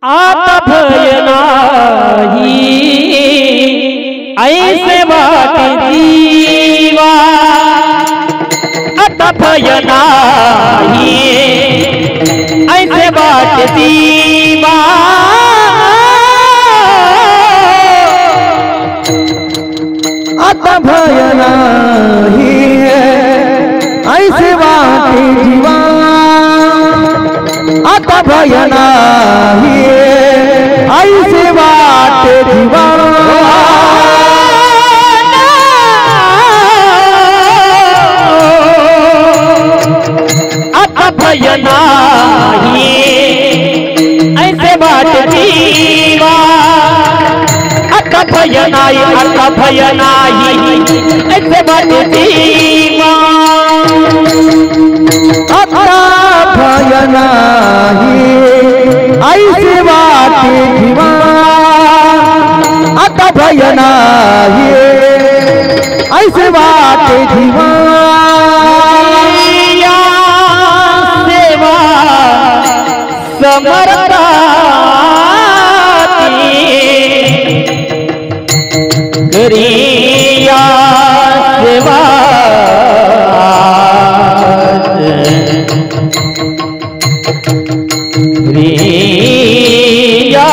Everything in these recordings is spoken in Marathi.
आता भय नाही ऐसे वाट जीवा, आता भय नाही ऐसे वाट जीवा, आता भय नाही ऐसे वाट जीवा, आता भय नाही ऐसे वाट जीवा, आता भय नाही ऐसे वाट जीवा, आता भय नाही, आता भय नाही ऐसे वाट जीवा, आता भय नाही ऐसे वाट जीवा, आता भय नाही ऐसे वाट जीवा, सेवा समर्थाती करिया सेवा, करिया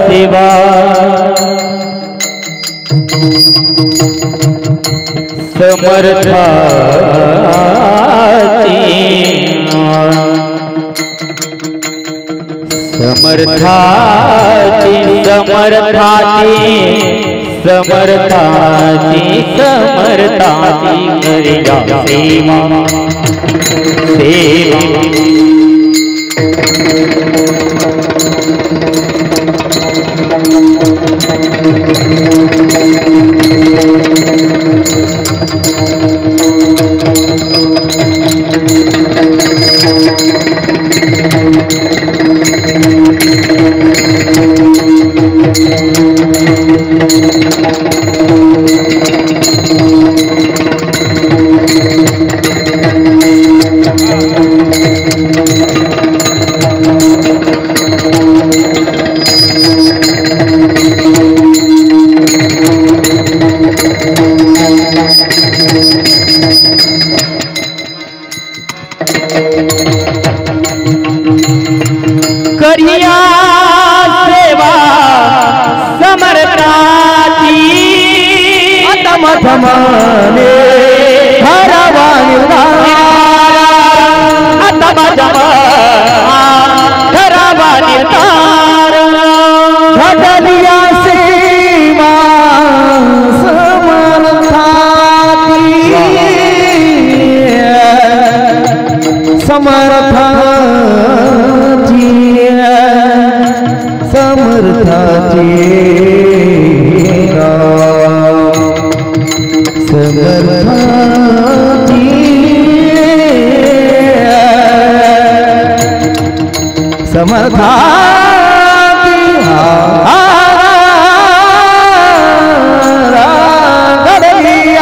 सेवा समर्थाती, समर्थाती समर्थाती समर्थाती समर्थाती करिया सेवा, सेवा करिया सेवा समर्थाती, अतम धमने हरवा निर्धार, अतम धरवा निर्धार, घडलिया सेवा समर्थाती, समर्थाती समर्थाती समर्थाती समर्थाती घडलिया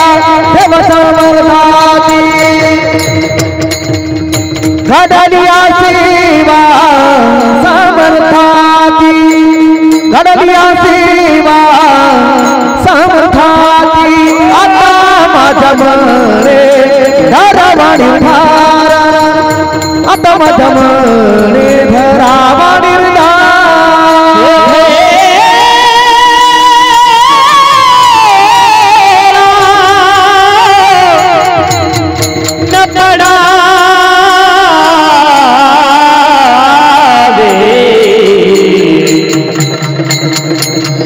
सेवा समर्थाती, घडलिया सेवा समर्थाती, घडलिया सेवा समर्थाती, आता माझ्या मने धरावा निर्धार, आता माझ्या मने धरावा निर्धार,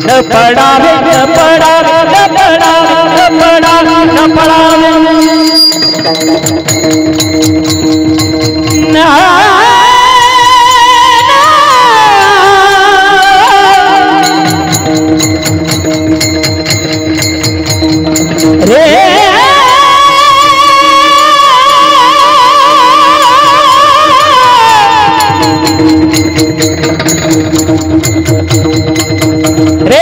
न पड़ावे न पड़ावे न पड़ावे न पड़ावे न पड़ावे न रे रे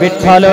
विठ्ठल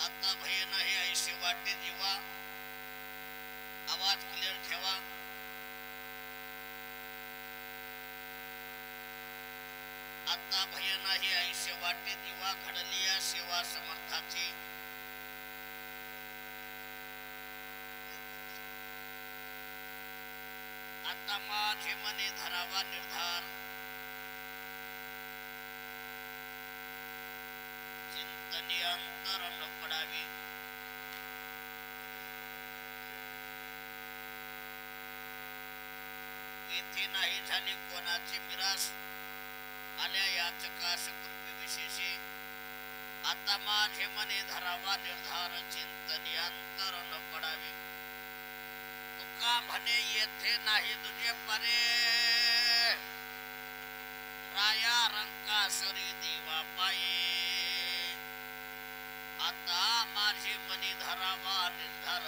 आता भय नाही ऐसे वाटे जीवा आवाज क्लिअर ठेवा आता भय नाही ऐसे वाटे जीवा घडली या सेवा समर्थाची आता माझे मने धरावा निर्धार चिंतनी अंतर न पडावी येथे नाही झाली कोणाची मिरास आल्या याचकास कृपे विशेषे आता माझे मने धरावा निर्धार चिंतनी अंतर न पडावी तुका म्हणे येथे नाही तुझे परे राया रंका सरी दिवा पाये आता माझे मनी धरावा निर्धार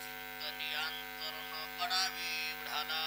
चिंतनी अंतर न पडावी विठाला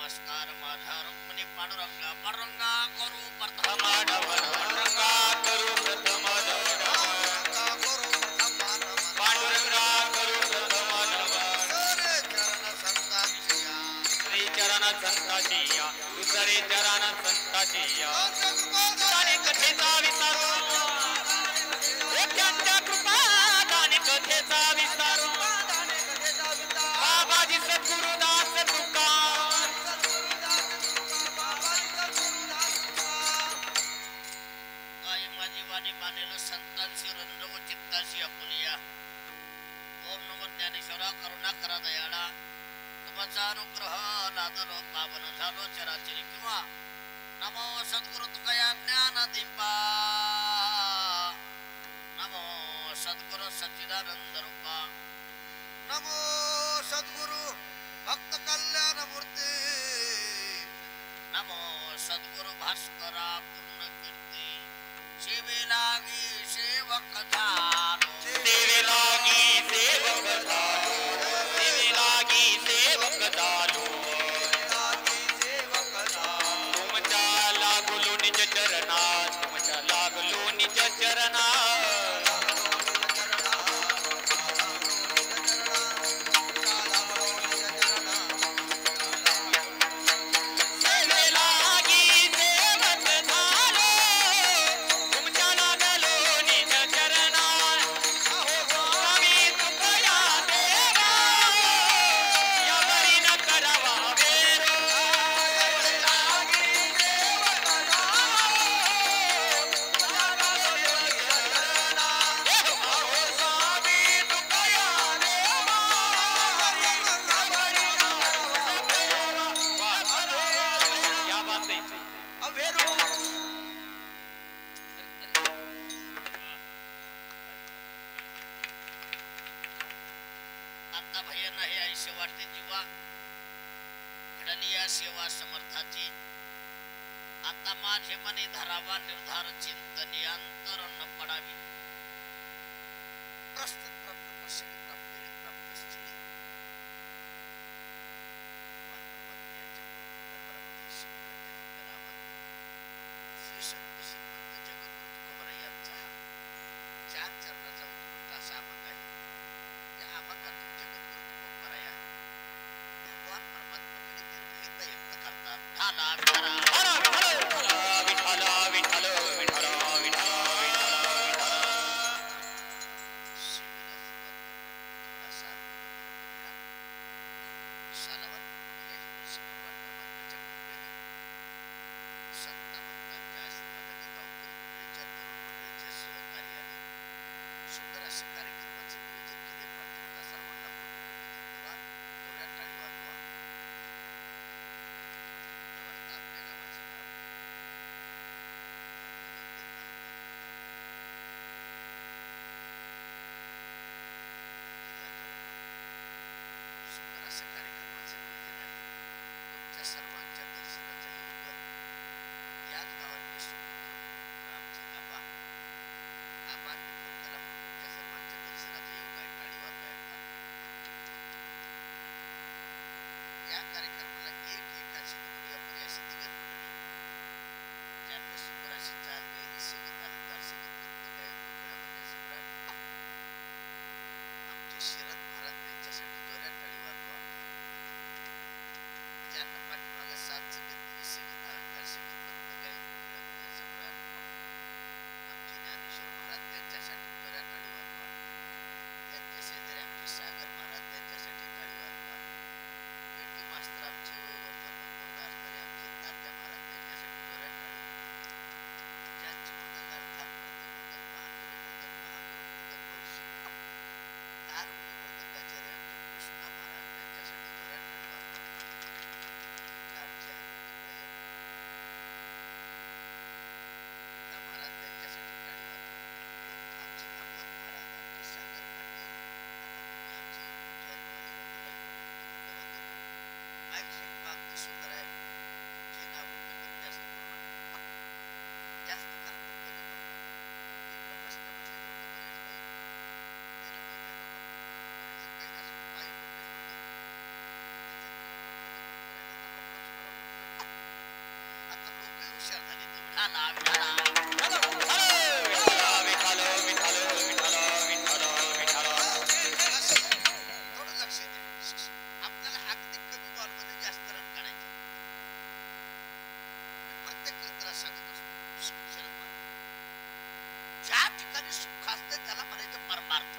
नमस्कार माझा रुक्मिणी पांडुरंगा पांडुरंगा करू प्रथम पांडुरंगा करू प्रथम पांडुरंगा करू प्रथम श्री चरण संताची दुसरे चरण संताची दाने कथेचा विचारू एकट्यांच्या कृपा दाने कथेचा विचारू बाबाजी सद्गुरुदास तुका जीवाने मानेल संतांशी रंजव चित्ताशी आपुलिया ओम नमो ज्ञानेश्वरा करुणा करा दयाळा तुमचा अनुग्रह लादलो पावन झालो चराचरी किंवा नमो सद्गुरु तुकया ज्ञान दीपा नमो सद्गुरु सच्चिदानंद रूपा नमो सद्गुरु भक्त कल्याण मूर्ती नमो सद्गुरु भास्करा पूर्ण कीर्ती सेवे लागी सेवक झालो सेवे लागी सेवक झालो सेवे लागी सेवक झालो तुमच्या लागलो निज चरणा तुमच्या लागलो निज चरणा आता भय नाही ऐसे वाटते जीवा घडली या सेवा समर्थाची आता माझे मने धरावा निर्धार चिंतनी अंतर न पडावी प्रस्तुत प्राप्त प्रसंगी प्राप्ती प्राप्त स्थळी श्री संत श्रीमंत जगद्गुरु तुकोबरा यांचा चार चरणाचा उत्कृष्ट असा अभंग आहे. या अभंगातून जगद्गुरु तुकोबरा या भगवान परमात्म्याकडे निर्भयता व्यक्त करतात. ठाला विठाला विठाला विठाला विठाला विठाला सुंदर अशा कार्यक्रमाचे नियोजन केले. पाठवता सर्वांना धन्यवाद. एवढ्या टाळी वाजवा. आपल्या गावाचं नाव सुंदर अशा कार्यक्रमाचे नियोजन आहे. तुमच्या सर्वांच्या दर्शनाचा योग याच गावातले सुपुत्र आमचे आबा आबांनी तुमच्या सर्वांच्या दर्शनाचा योग आहे. टाळी वाजवायला या कार्यक्रमाला एक एकाची नोंदणी आपण अशी दिगत मंडळी ज्यांना सुंदर अशी चाल गायली संगीत अलंकार संगीत नृत्य गायन मंडळामध्ये सम्राट आमचे शरद महाराज त्यांच्यासाठी जोऱ्यात टाळी वाजवा. ज्यांना पाठीमागे साथ संगीत संगीत अलंकार संगीत नृत्य गायन मंडळामध्ये सम्राट आमचे ज्ञानेश्वर महाराज त्यांच्यासाठी जोऱ्यात टाळी वाजवा. त्यांच्या शेजारी आमचे सागर महाराज त्यांच्यासाठी टाळी वाजवा. पेटी मास्तर आमचे वर्धन मुकुंद असणारे आमचे तात्या महाराज त्यांच्यासाठी जोऱ्यात टाळी. ज्यांची मंगलार्था प्रतिमंगल महागुरु मंगल महागुरु मंगल वर्षी तारुणी मृदंगाचार्य आमचे कृष्णा महाराज त्यांच्यासाठी जोऱ्यात टाळी वाजवा. आमचे महाराज त्यांच्यासाठी टाळी वाजवा. आमचे अहमद महाराज आमचे सागर पाटील आता तुम्ही आमचे जयवाली माईक शेक अगदी सुंदर आहे. तुमचे नाव कमी जास्त करू नका. जास्त करा पण कमी करू नका. इकडं मस्त म्हणजे लोक बरेच काही त्याला महिन्या लोकांना बरेच काही असं पायी लोकच होते आता लोक हुशार झाले ते ठाला विठाला विठाला विठाला विठाला विठाला विठाला थोडं लक्ष द्या. आपल्याला अगदी कमी बॉलमध्ये जास्त रन काढायचे. मी प्रत्येक मित्राला सांगत असतो शरद महाराज ज्या ठिकाणी सुख असते त्याला म्हणायचं परमार्थ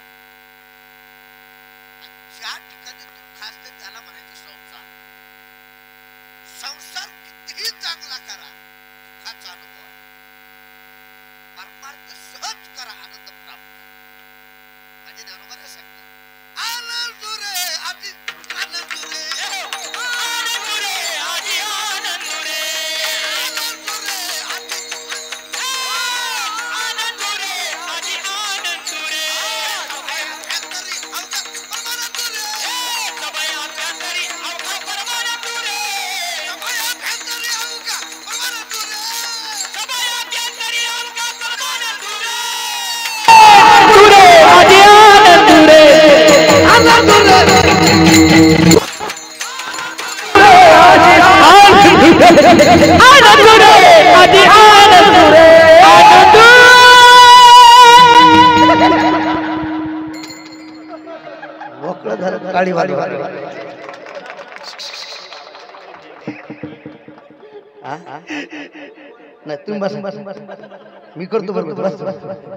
आणि ज्या ठिकाणी दुःख असते त्याला म्हणायचं संसार. संसार कितीही चांगला करा दुःखाचा अनुभव आहे. परमार्थ सहज करा आनंद प्राप्त. माझे ज्ञानोबा सांगतात आनंद रे आधी आनंद रे आनंद रे आजी आनंद रे आनंद रे आधी आनंद रे आजी आनंद रे तरी अवघा परमानंद रे सभया तरी अवघा परमानंद रे सभया तरी अवघा आनंद रे आधी आनंद रे आनंद मोकळं झालं काळी वाजवा नाही तुम्ही बस मी करतो बरोबर बस बस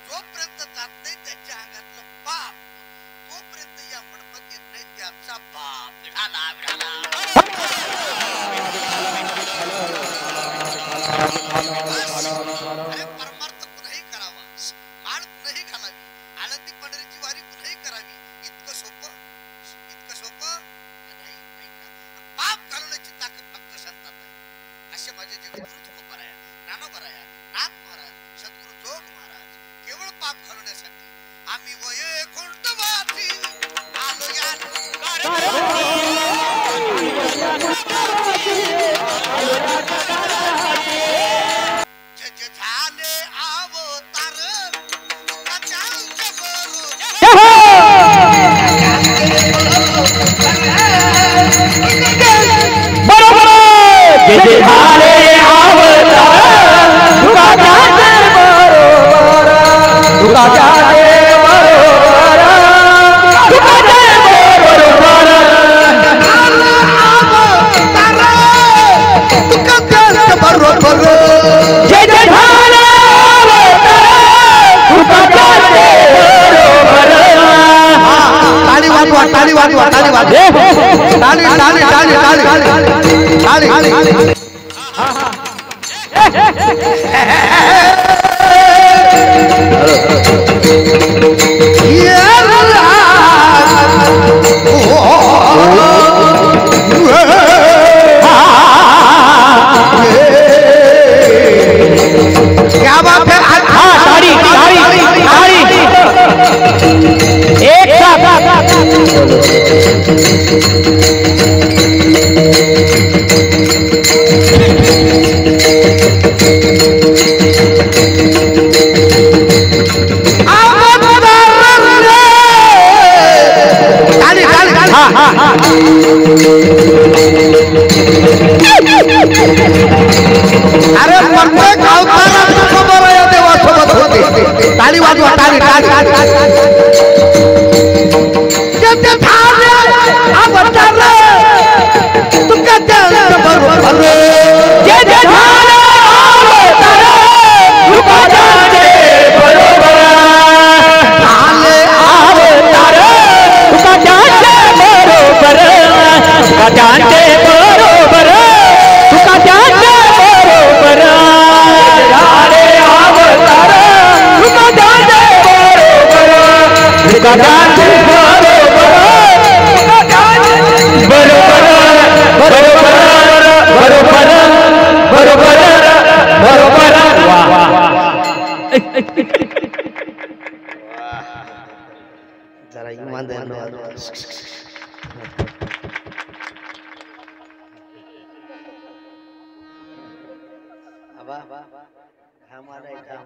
जोपर्यंत जात नाही त्याच्या अंगातलं पाप तोपर्यंत जोपर्यंत या मंडपात येत नाही त्याचा बाप विढाला विढाला अरे परमार्थ कुणाही करावा माळ कुणाही घालावी आळंदी पंढरीची वारी कुणाही करावी इतकं सोपं नाही पाप घालवण्याची ताकद फक्त संतात आहे असे माझे जगद्गुरु तुकोबाराया ज्ञानोबाराया नाथ महाराज सद्गुरु जोग महाराज केवळ पाप घालवण्यासाठी आम्ही वैकुंठवासी आलो या झाले अवतार बरोबर जे झाले अवतार तुका जाते बरोबर तुका जाते बरोबर तुका जाते बरोबर तुका जाते बरोबर जे झाले अवतार तुका जाते बरोबर ताली वाजवा ताली वाजवा ताली वाजवा ताली ताली ताली ताली ताली ताली क्या बात है ताड़ी ताड़ी ताड़ी एक साथ अरे प्रत्येक अवतारात तुकोबाराया देवासोबत होते ताली वाजवा ताली ताली जे झाले अवतार तुका जाते बरोबर जे झाले अवतार तुका जाते बरोबर झाले अवतार तुका जाते बरोबर तुका जाते बरोबर तुका जाते बरोबर झाले अवतार तुका जाते बरोबर तुका जाते बरोबर तुका जाते बरोबर बरोबर बरोबर बरोबर बरोबर वाह जरा ईमानदार अबा घाम आलाय घाम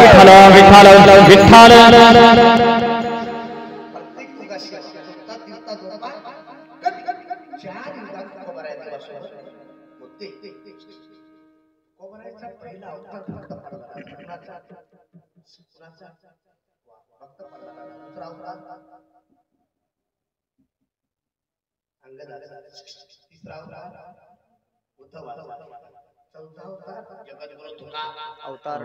विठ्ठल विठ्ठल विठ्ठल मुक्ती कोमराचा पहिला अवतार भक्त पडला कुणाचा भक्त पडला दुसरा अवतार अंगद तिसरा अवतार उद्धव चौथा अवतार जगद्गुरु तुका अवतार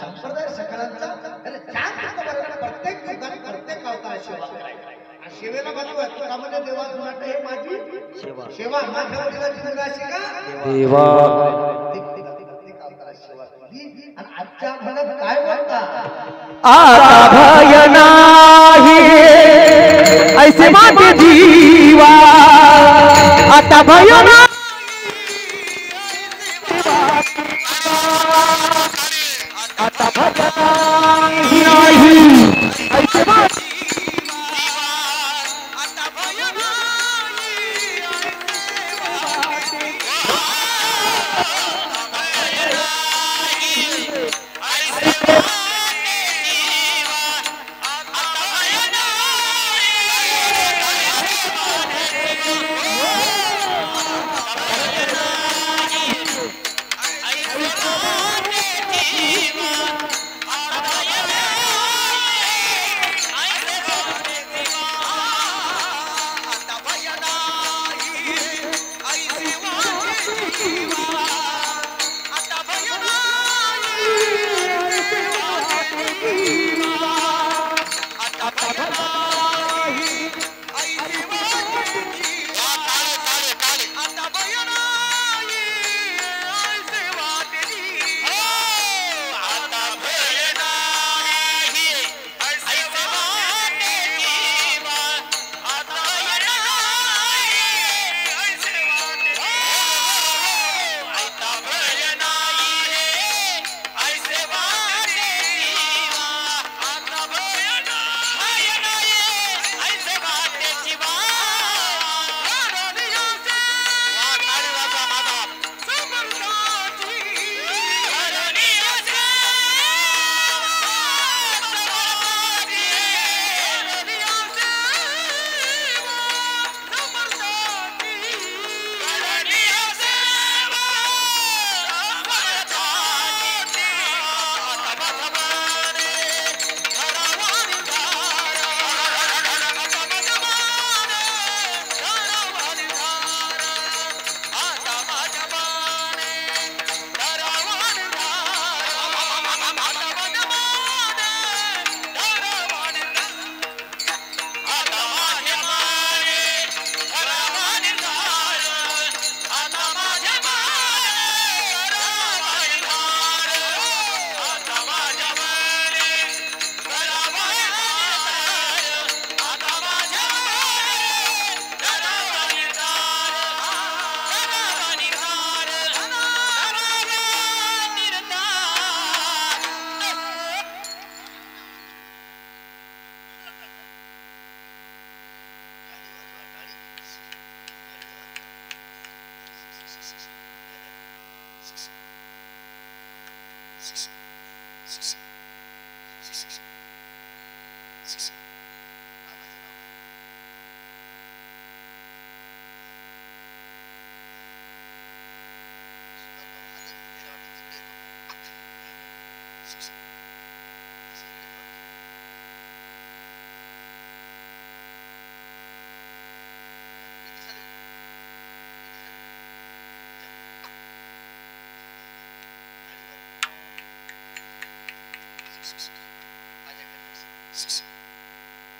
संप्रदाय सकलांचा प्रत्येक युगात प्रत्येक अवतार सेवा करायची. सेवेला बनवत तुकामध्ये देवा तुला हे माझी सेवा माझ्या वडिलांची मुलगा अशी का देवा प्रत्येक अवतार सेवा केली. आणि आजच्या म्हणत काय बोलता आता भय नाही ऐसे माते जीवा आता भय नाही आता भय नाही ऐसे माते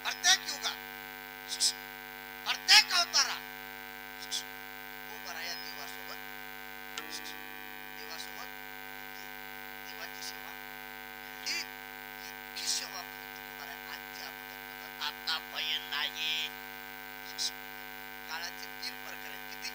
प्रत्येक युगात प्रत्येक अवतारात उभा राहा देवासोबत देवाची सेवा इतकी सेवा आजच्या आता भय नाही. काळाचे 3 प्रकार आहेत. किती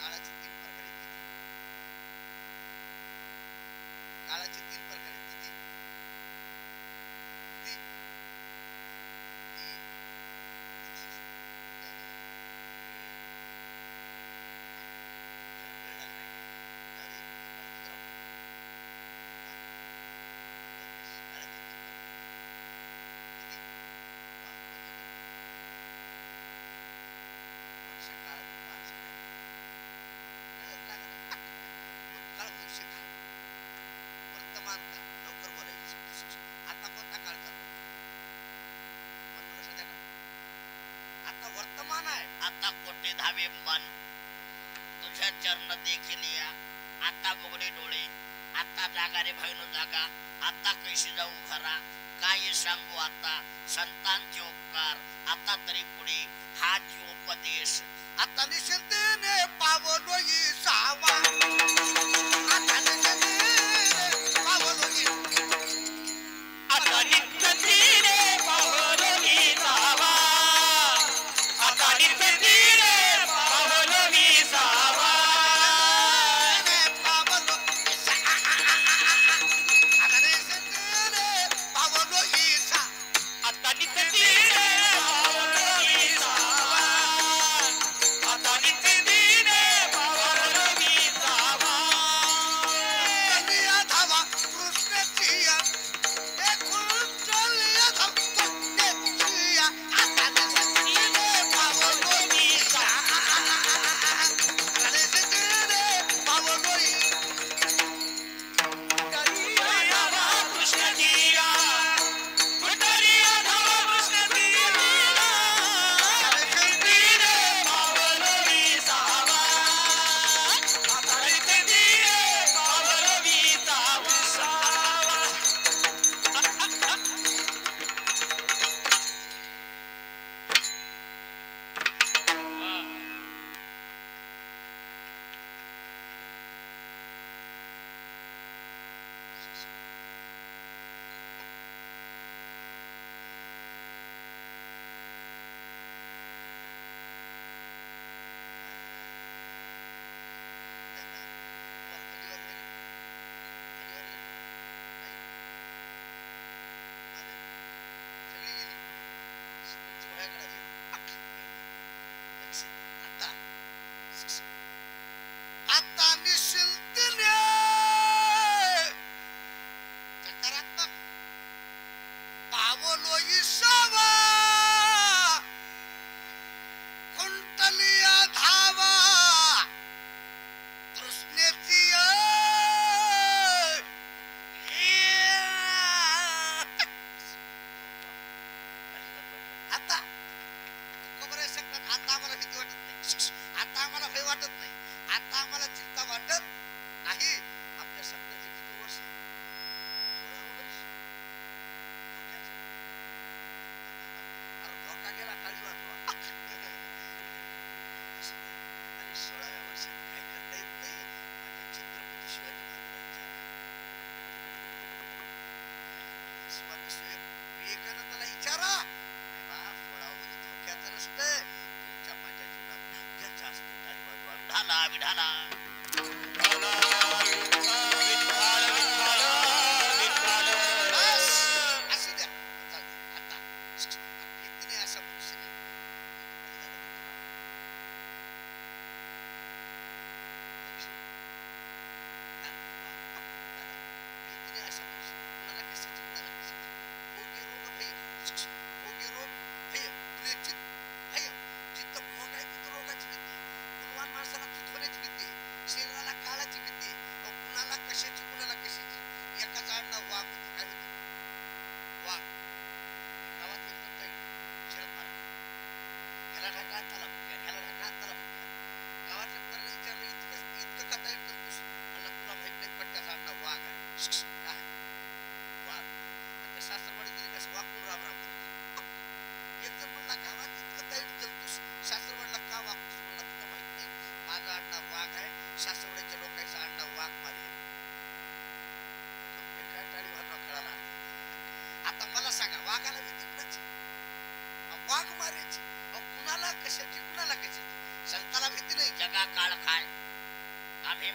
काळाचे 3 प्रकार आहेत. काळाचे 3 प्रकार आहेत. किती देखील या. आता बघडे डोळे, आता जागा रे भयनो जागा, आता कैशी जाऊ घरा, काय सांगू आता संतांचे उपकार, आता तरी पुढे हाच उपदेश. आता निश्चिंतेने पावलो सावा, आता निश्चिंतेने पावलो आता नित्यतीने पावलो जावा, आता नित्यतीने पावलो जावा. आता नित्यतीने पावलो जावा, आता नित्यतीने पावलो जावा. धावा कृष्णाची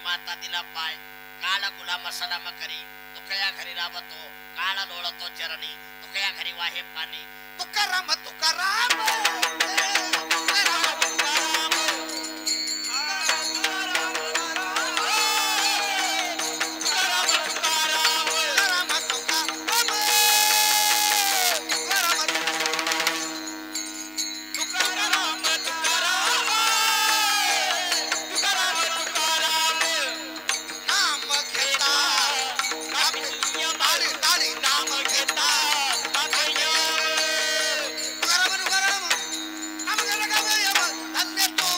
माता दिला पाय काला गुलाम सलाम करी तुकया घरी राबतो काळा लोळतो चरणी तुकया घरी वाहे पाणी तुकाराम तुकाराम धन्य तो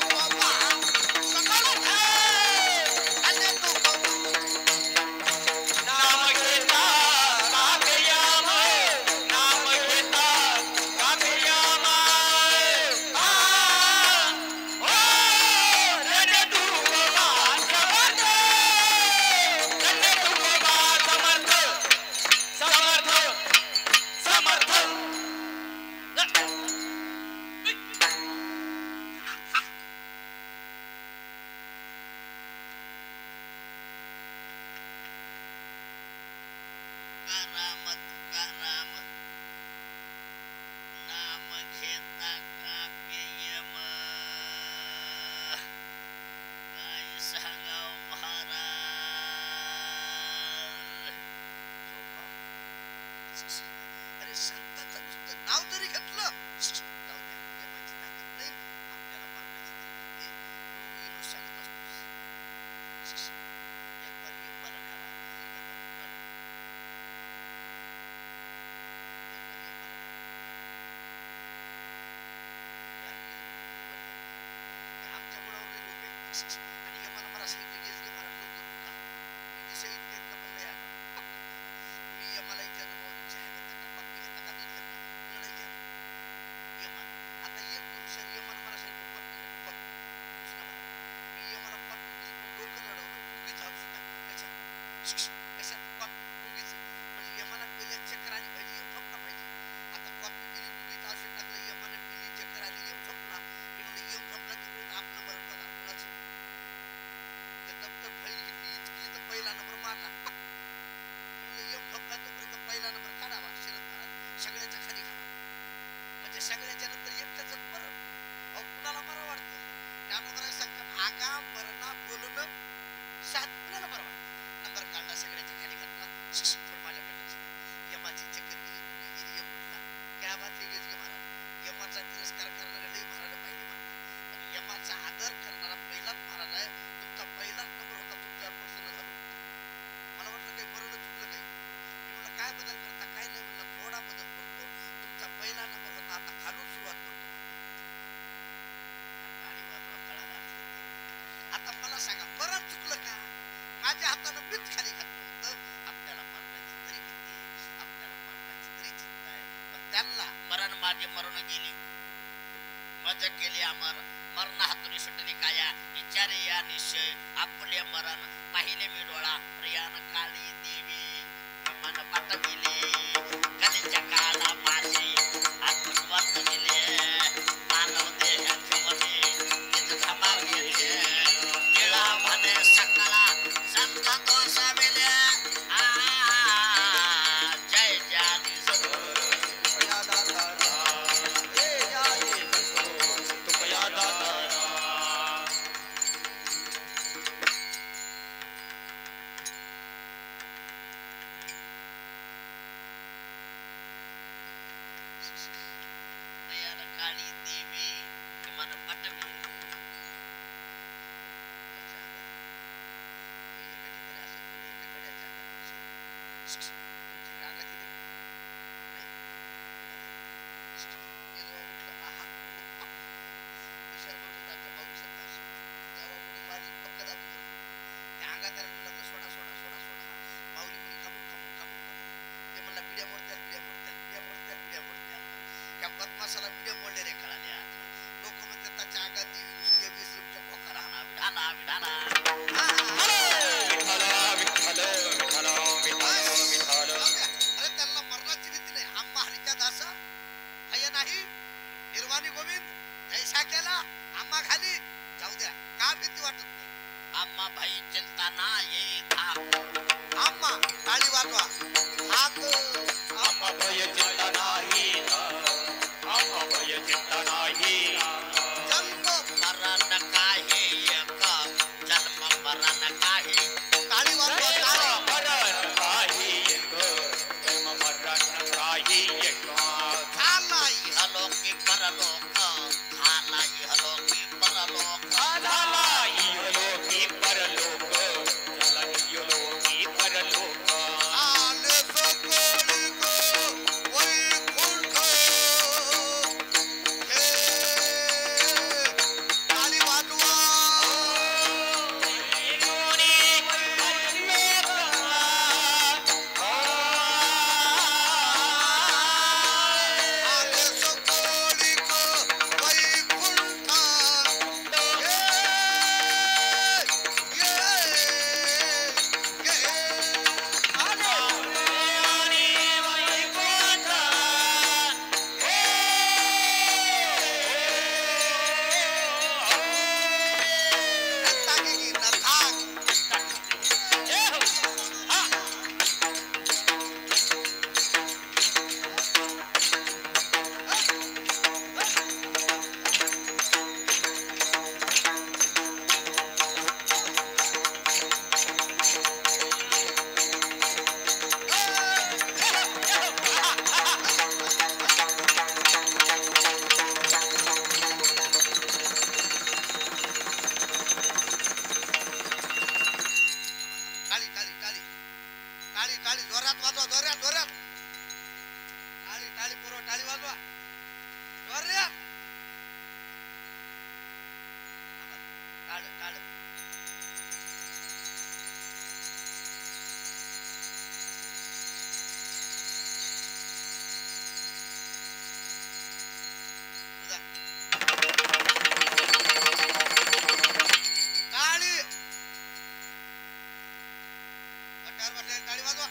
अरे संतांचं नुसतं नाव जरी घेतलं जाऊ द्या, यमाची ताकद नाही आपल्याला मारण्याची तरी तू विनोद सांगत असतोस. एक बार यम मला न्याला आमच्या मुलावर लोक आणि यमानं मला सांगितलं की एसके महाराज लवकर उठा. मी दिशा इतक्या इतकं पण नाही आला. मी यमाला विचारलं भाऊ चहा घेता का कॉफी घेता का दूध घेता कुणाला विचारलं यमान. आता एक दिवसात यमानं मला सांगितलं कॉफी घेता कॉफी कृष्णा मला मी यमाला कॉफी दिली पण डोकं लढवलं मुंगीचं औषध टाकलं कशात कशात कॉफी मुंगीचं म्हणजे यमाला पहिल्या चक्कर आली पाहिजे यम झोपला पाहिजे. आता कॉफी दिली मुंगीचं औषध टाकलं यमाने पिली चक्कर आली यम झोपला. मी म्हणलं यम झोपला तिकडे आपलं मरण बघा कुणाचं ते दप्तर फाईल घेतली इतकी तर पहिला नंबर मारला. यम झोपला तोपर्यंत पहिला नंबर काढावा शरद महाराज सगळ्याच्या खाली काढावा म्हणजे सगळ्याच्या नंतर एकट्याच बरं. अहो कुणाला बरं वाटतं ज्ञानोबराय सांगतात आगा मरणा बोलणं सात कुणाला बरं वाटतं. नंबर काढला सगळ्याच्या खाली घातला थोडं माझ्या पाठीची यमाची चक्कर गेली तुम्ही गेली यम उठला क्या बात आहे गेजगे महाराज. यमाचा तिरस्कार करणारे लई महाराज पाहिजे म्हणतात पण यमाचा आदर करणारा पहिलाच महाराज आहे. तुमचा पहिलाच नंबर होता तुमच्यावर प्रसन्न झालो. मला वाटलं काही बरं चुकलं काही. मी म्हणलं काय बदल करता काय नाही म्हणलं थोडा बदल करतो. तुमचा पहिला नंबर होता आता खालून सुरुवात करतो. गाडी वाजवा कळाला आता मला सांगा बरं चुकलं का माझ्या हातानं मीच खाली घातलं होतं. आपल्याला मरणाची तरी भीती आपल्याला मरणाची तरी चिंता आहे पण त्यांना मरण माझे मरण गेली मजा केली अमर मरण हातून सुटली काया विचारे या निश्चय आपले मरण पाहिले मी डोळा प्रियान काळी देवी मन पाठविले कधीच्या काळा माझे आत्मस्वार्थ दिले मानव देहाचे मने तिथं धमा गेले निळा म्हणे सकाळा संत दोष मिले जय जानी काळी देवी मन पाठविले मसाला व्हिडिओ मोडले रे कळाल्या लोक म्हणतात त्याच्या अंगात देवी घुसली 20 रुपये खोका राहणार विढाला विढाला अरे त्यांना मरणाची भीती नाही आम्हा हरिच्या दासा हय नाही निर्वाणी गोविंद जैसा केला आम्हा खाली जाऊ द्या का भीती वाटत नाही आम्हा भाई चलताना ये था आम्हा टाळी वाजवा हात आम्हा भाई चलताना ये था आम्हा भाई चलताना ये जन्म मरण काहे एक जन्म मरण काहे टाळी वाजवा टाळी मरण काहे एक जन्म मरण काहे एक झाला इहलोकी परलोक झाला इहलोकी परलोक झाला इहलोकी परलोक झाला इहलोकी परलोक टाळी वाजवा.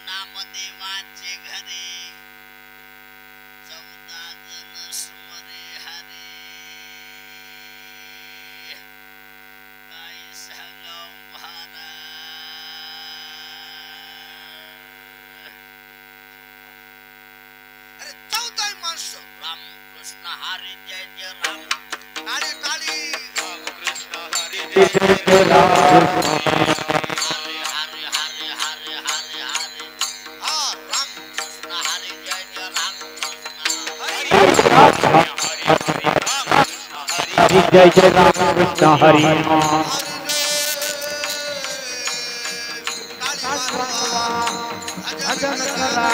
नामदेवाचे घरे 14 जण स्मरे हरे. काय सांगाव महाराज. अरे 14 माणसं. रामकृष्ण हरी जय जय राम. टाळी टाळी. रामकृष्ण हरी जय जय राम. हरि जय जय राम कृष्ण हरि. भजन करा.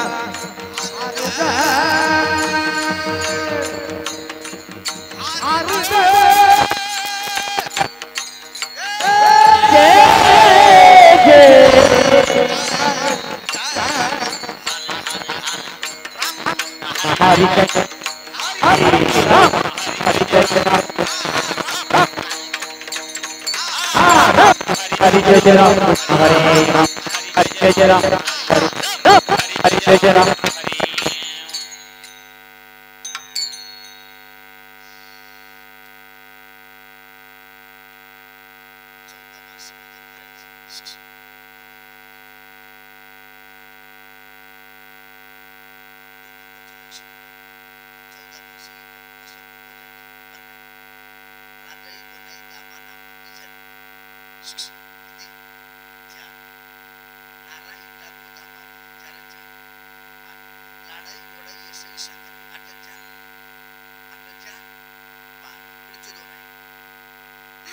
हरि जय हरि राम हरि जय राम हरि जय राम हरे राम हरि जय राम हरि जय राम.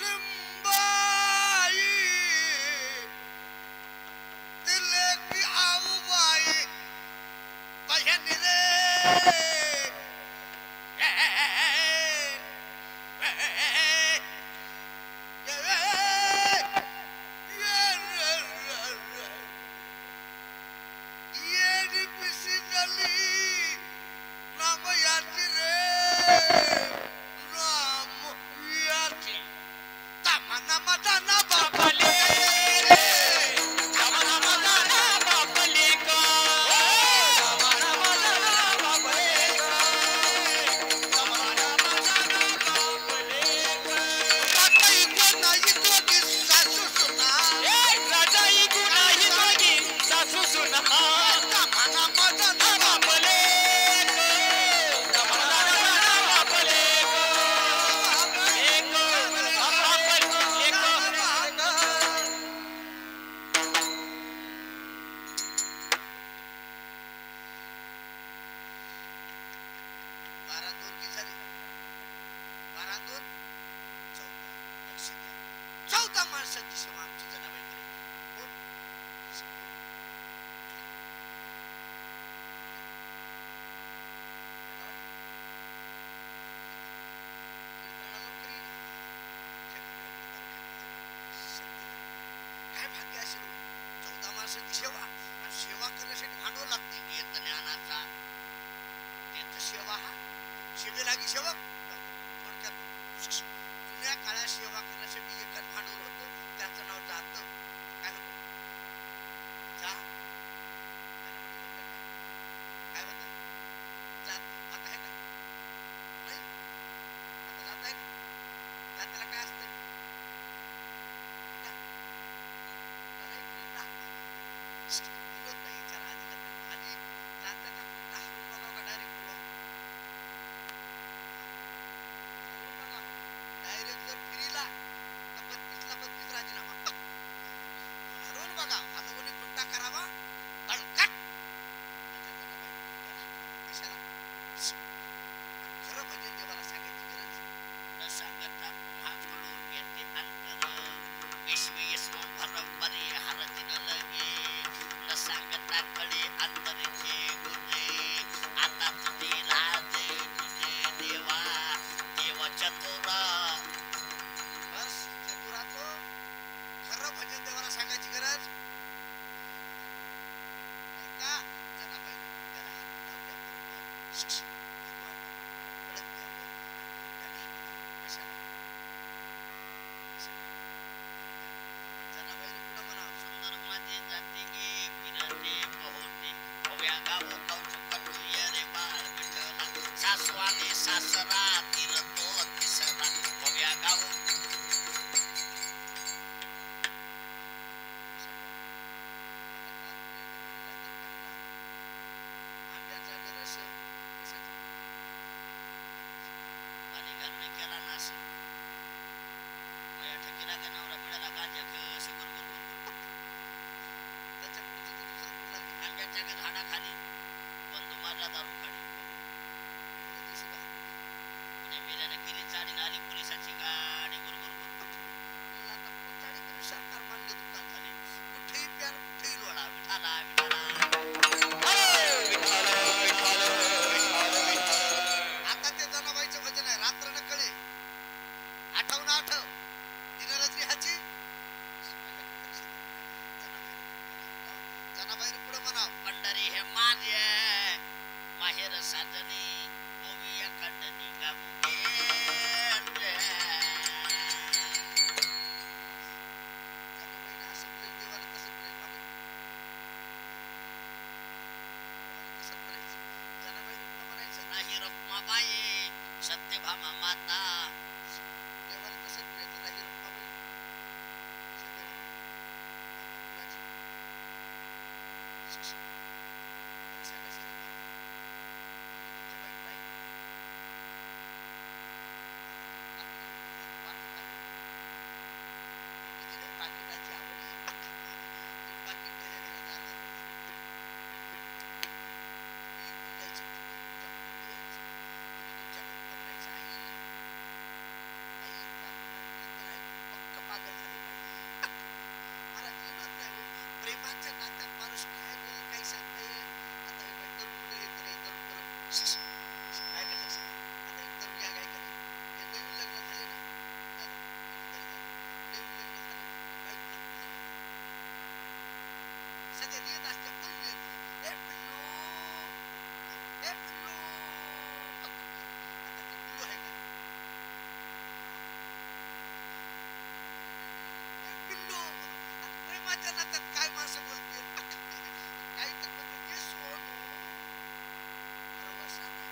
लिंबाई ह्यांनी रे चौदा माणसाची सेवा आमची जनाबाई करायची. काय भाग्य असेल 14 माणसाची सेवा आणि सेवा करण्यासाठी भांडवल लागते. एक ज्ञानाचा त्याच सेवा हा शिबे लागी सेवक थोडक्यात जुन्या काळात सेवा करण्यासाठी एकच भांडवल होतं, त्याचं नाव जात. काय होतं? जा काय होतं? जात. आता आहे का नाही? आता जात आहे का? जाताला काय असतं? विनोद नाही विचारा आधी करता. आधी जाताना कुठं हरून बघावं का डायरेक्ट डायरेक्ट जर फिरीला तर 32ला 32 राजीनामा हरवून बघा. आता कोणी गुंडा करावा तळकट कशाला खरं भजन देवाला सांगायची गरज न सांगता पुन्हा कळून येते अंतर विश्वी स्वंभर परी हरती न लगे न सांगता कळे अंतरीचे गुजे आता तुझे राजे तुझे देवा देव चतुरा. बस चतुरा तो खरं भजन देवाला सांगायची गरज का? जनाबाई त्याला हात लावल्या बरोबर कळत कशाला जनाबाई पुढं म्हणा सुंदर माझे जाते गे फिरते पोहते भव्या गाव कौतुक कटूया रे बाळ विठला सासू आले सासरा तिरतो तिसरा भव्या गाव आंब्याचा रस आणि घालणे केला नाश माझ्या ठेकीला का नवरा मिळाला गांजा कसं बरोबर त्याच्या पुढचं आंब्याच्या झाडाखाली बंधू माझा दारू काढी काय करतात आता एकदम या काय करत हे नवीन लग्न झाले ना दादा, नवीन लग्न झाले बायकोला सध्या येत असते बोलून येत ए पिल्लू ए पिल्लू आता ती पिल्लू आहे का ए पिल्लू प्रेमाच्या नात्यात काय माणसं बोलते काही तर म्हणजे सोडू बरोबर सांगा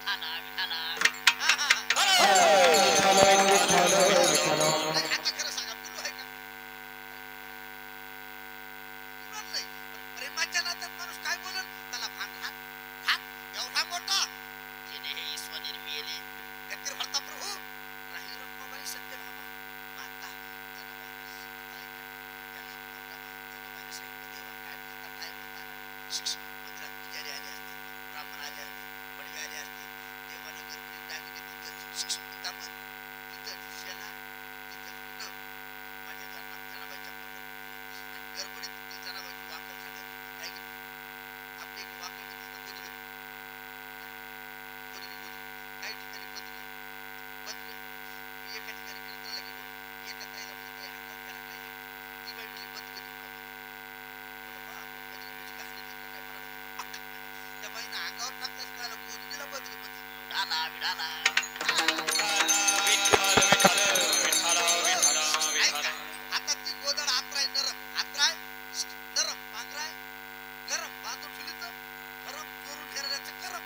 ठाणा विठाणा आता खरं सांगा पिल्लू आहे का पिल्लूच नाही पण प्रेमाच्या नात्यात माणूस काय बोलल त्याला भांग हात हात एवढा मोठा जिने हे स्वनिर्मिले व्यक्ती भरता प्रभू राही रत्नाबाई सत्यभामा माता जनाबाई त्याला जनाबाई साहित्य देवा काय म्हणतात काय म्हणतात शिक्षक मंदिरात पुजारी आले असतील ब्राह्मण आले असतील बडवे आले असतील देवानं गर्भणी दागिने तिथं शिक्षक पितांबर तिथं शेला तिथं कुठं माझ्या जनाबाईच्या पोटात गर्भणीत जनाबाईची वाकड झाली काय की आपली एक वाकड बदलू काही ठिकाणी बदले मी एका ठिकाणी कीर्तनाला गेलो एका ताईला म्हणजे काही हातात त्याला काय ती बाई म्हणजे बदले त्या बाईनं अंगावर टाकताच कळालं गोदडीला बदले म्हणजे डाला विडाला आता ती गोदड आत्राय नरम पांघराय गरम बांधून ठेवली तर गरम करून घेणाऱ्याचं गरम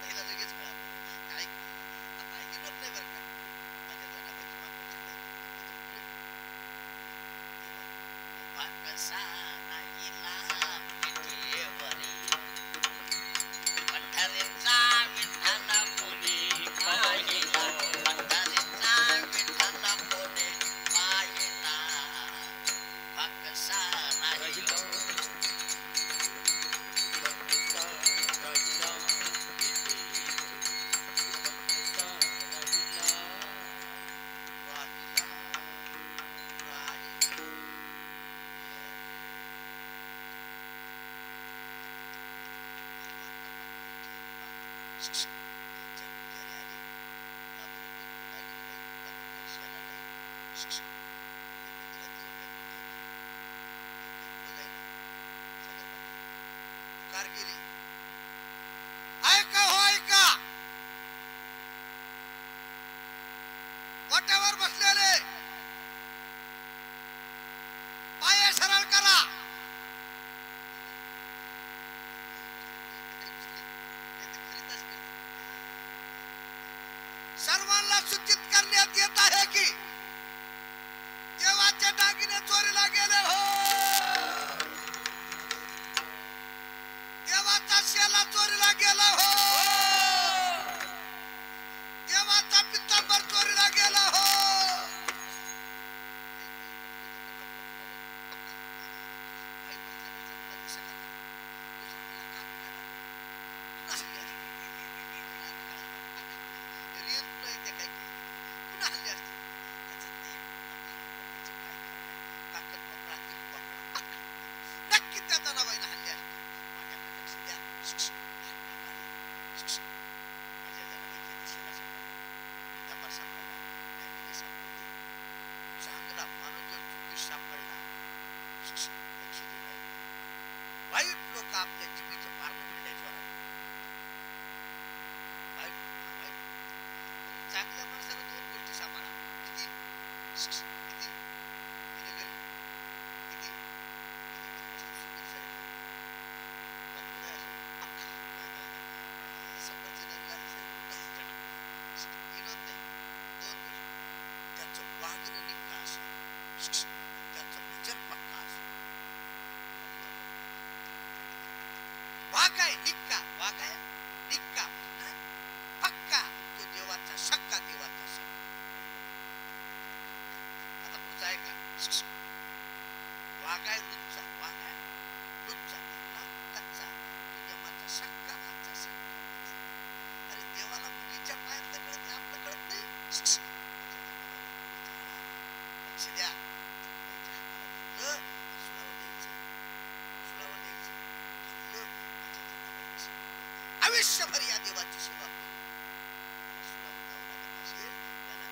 त्याला लगेच कळालं काय आता ऐकत नाही बरं का माझ्या जनाबाईची वाकड कसा नाहीला पिठेवरी पंढरीचा विठ्ठल कोणी पाहिला पंढरीचा विठ्ठल कोणी पाहिला कसा नाहीला गेली ऐका हो ऐका वाट्यावर बसलेले पाय सरळ करा सर्वांना सूचित करण्यात येत आहे की देवाचे दागिने चोरीला गेले हो देवाचा शेला चोरीला गेला हो देवाचा पित्तांबर चोरीला गेला हो नक्की त्या जनाबाईला हल्ले असते चांगला माणूस जर चुकीत सापडला वाईट लोक आपल्या जिभेचं पारण मिळण्याच्या वाईट चांगल्या माणसाला दोन गोष्टी सांभाळा किती वागाय निक्का पक्का तो देवाचा सक्का देवाचा सक्का आता पुढचा आहे का वागाय लुच्चा कच्चा देवाचा सक्का भाचा सक्का अरे देवाला मुलीच्या पायातलं कळत आपलं कळत नाही लक्ष द्या आयुष्यभर या देवाची सेवा केली. लागत असेल त्याला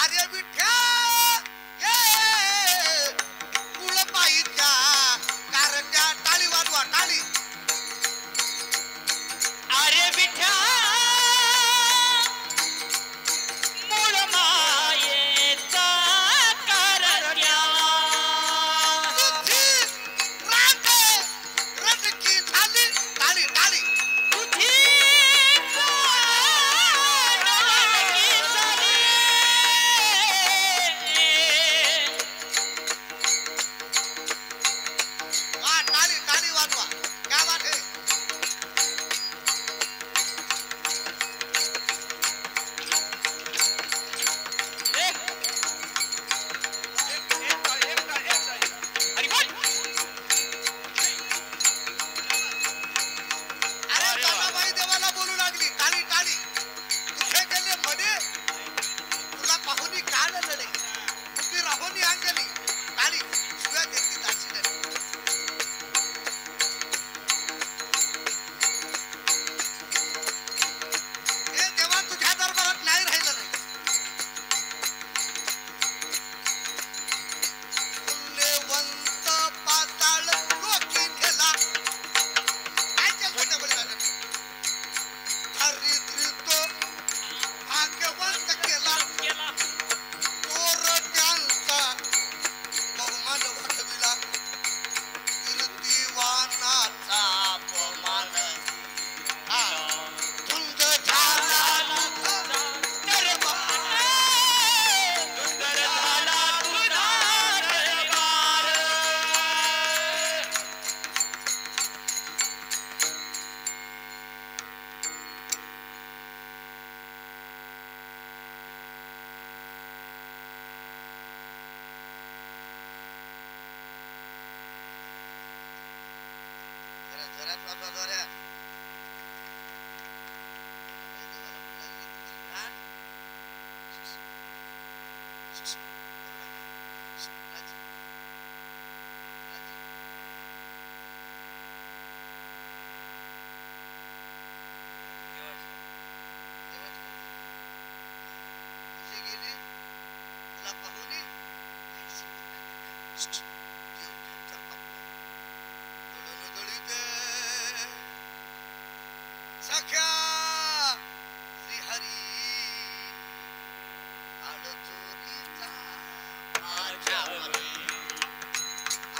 अरे विठ्या ये कुळबाईच्या कारंज्या टाळी वाजवा टाळी. अरे विठ्या मूळ मायेचा कारण्या तुझी राग रटकी झाली टाळी टाळी. तुझी रटकी झाली. वा टाळी टाळी वाजवा क्या बात है. अरे बोल. अरे जनाबाई देवाला बोलू लागली टाळी टाळी. कुठे गेले मध्ये तुला पाहुणी काढ लढे तुम्ही राहोनी अंगली टाळी शिव्या देती दाक्षिणे. हे देवा तुझ्या दरबारात नाही राहिलं नाही. पुण्यवंत पाताळ लोकी नेला. काय केलं त्या बळीराजाने? धरित्री तो भाग्यवंत केला. चोर त्यांचा बहुमान वाढविला. कीर्तिवानाचा अपमान धुंद झाला दरबार. सुंदर झाला तुझा दरबार. जोरात वाजवा जोरात. कशी गेली तुला पाहुणी सख्या श्रीहरी आडचोरीचा माझ्यावरी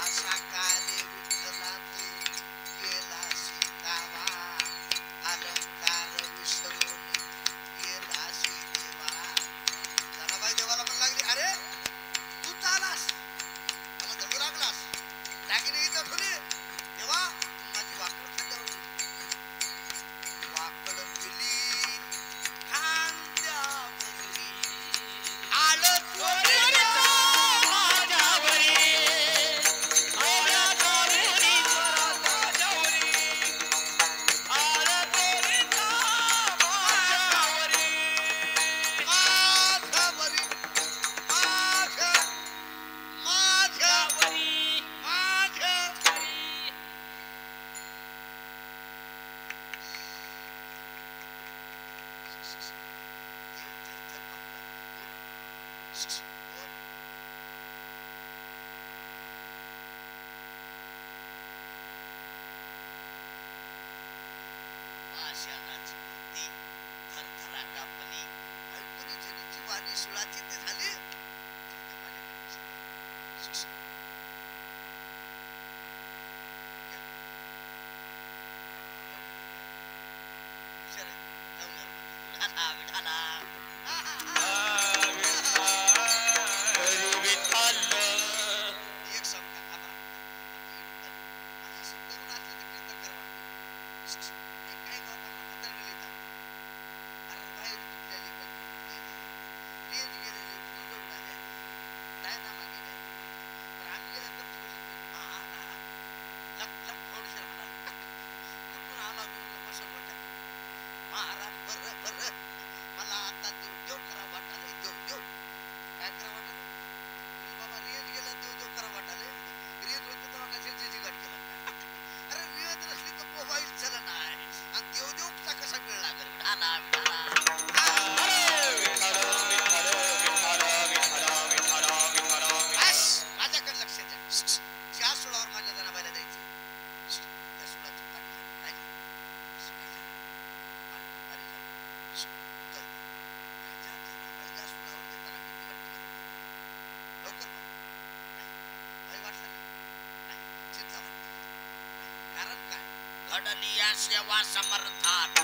असा कार्य विठ्ठलाचे केला शिकावा. अलंकार विसरून गेला देवा. जनाबाई देवाला पण लागली अरे तू चालास मला धरू लागलास दागिने इथं ठेवले देवा माझी वाकड खांद्यावर वाकड दिली खांद्यावरी आलं चोरीचा माझ्यावरी आला चोरीचा माझ्यावरी. आला चोरीचा माझ्यावरी. माझ्यावरी माझ्या माझ्यावरी. माझ्या आशानाची बुद्धी थरथरा कापली. ऐकून जनीची वाणी सुळाची ती झाली. एक शब्द आबा. मला सुंदर वाटलं ते कीर्तन करवा. काय गावाला म्हातार गेली अरे बाहेर तुटलेली पण रेंज गेलेली फुलं उडाले डायनामा गेले पण आम्ही गेल्यानंतर लक लक थोडीशी म्हणाला कुठून आला मी बसून बोलता महाराज बरं बरं मला आता घडलिया सेवा समर्थात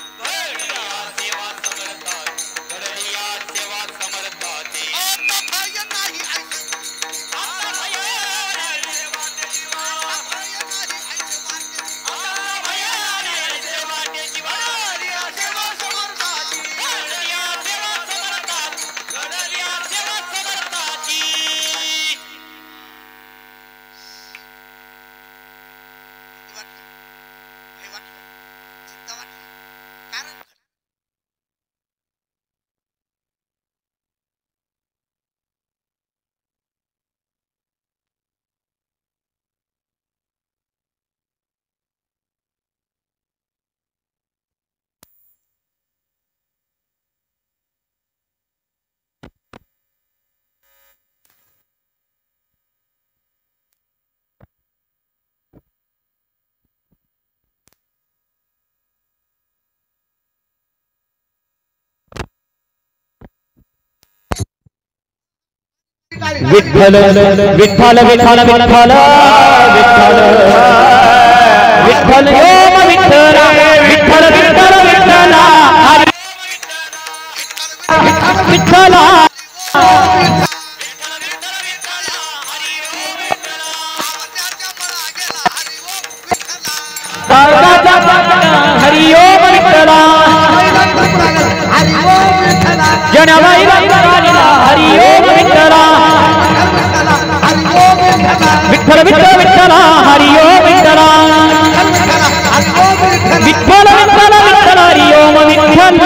विठ्ठल विठ्ठल विठ्ठल विठ्ठल विठ्ठल विठ्ठल ओम विठ्ठल विठ्ठल विठ्ठल विठ्ठल विठ्ठल हरि ओम विठ्ठल जनवाई हरि ओम विठ्ठल विठ्ठल विठ्ठल विठ्ठल हरि ओम विठ्ठल विठ्ठल विठ्ठल विठ्ठल हरि ओम विठ्ठल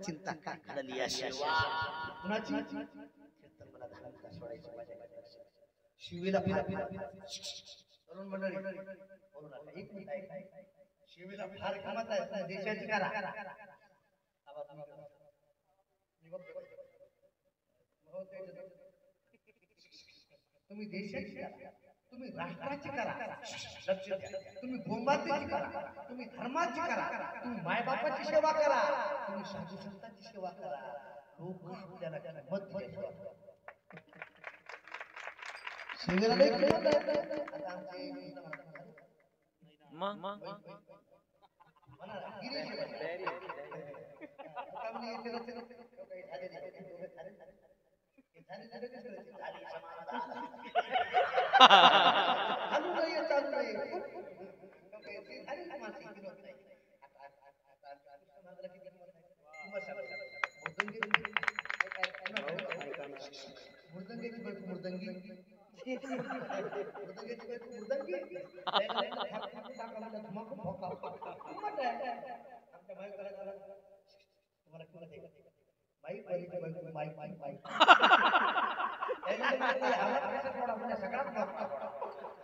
चिंता का घडलिया सेवा शिवीला तरुण मंडळी शिवीला फार कामात आहे देशाची करा तुम्ही देशाची करा तुम्ही राष्ट्राची करा तुम्ही गोमातेची करा तुम्ही धर्माची करा तुम्ही मायबापाची सेवा करा तुम्ही साधू संतांची सेवा करा लोक आपल्याला मत द्यायचं शिवीला नाही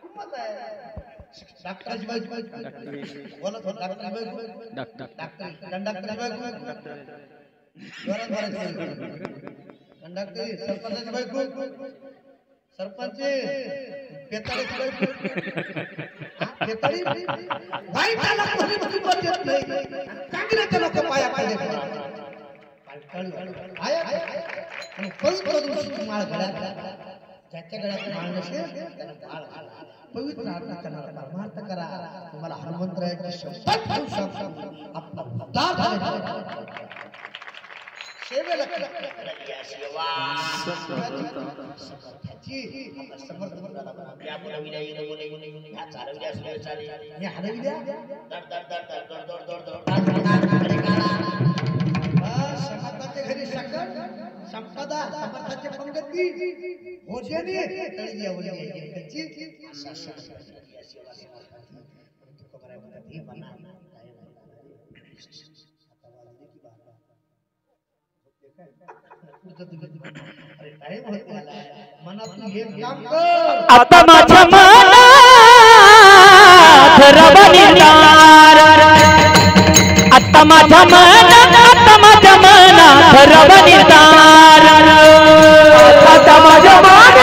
किंमत आहे आता आमचे सरपंच ज्याच्या गळ्यात माळ नसेल त्याला माळ घाला पवित्र आत्म्याला परमार्थ करा तुम्हाला हनुमंतरायाची शपथ घेऊन सांगतो आपला उद्धार झाला सेवेला घडलिया सेवा समर्थ या बोलविल्या या चालविल्या सुरे चाले मी हरविल्या दर दर दर दर दर दर दर दर समर्थाच्या घरी सकट संपदा समर्थाच्या पंगती भोजने तळी आवली त्याची आता माझ्या मनात रब निर्धार आता माझ्या मनात रब निर्धार आता माझ्या मनात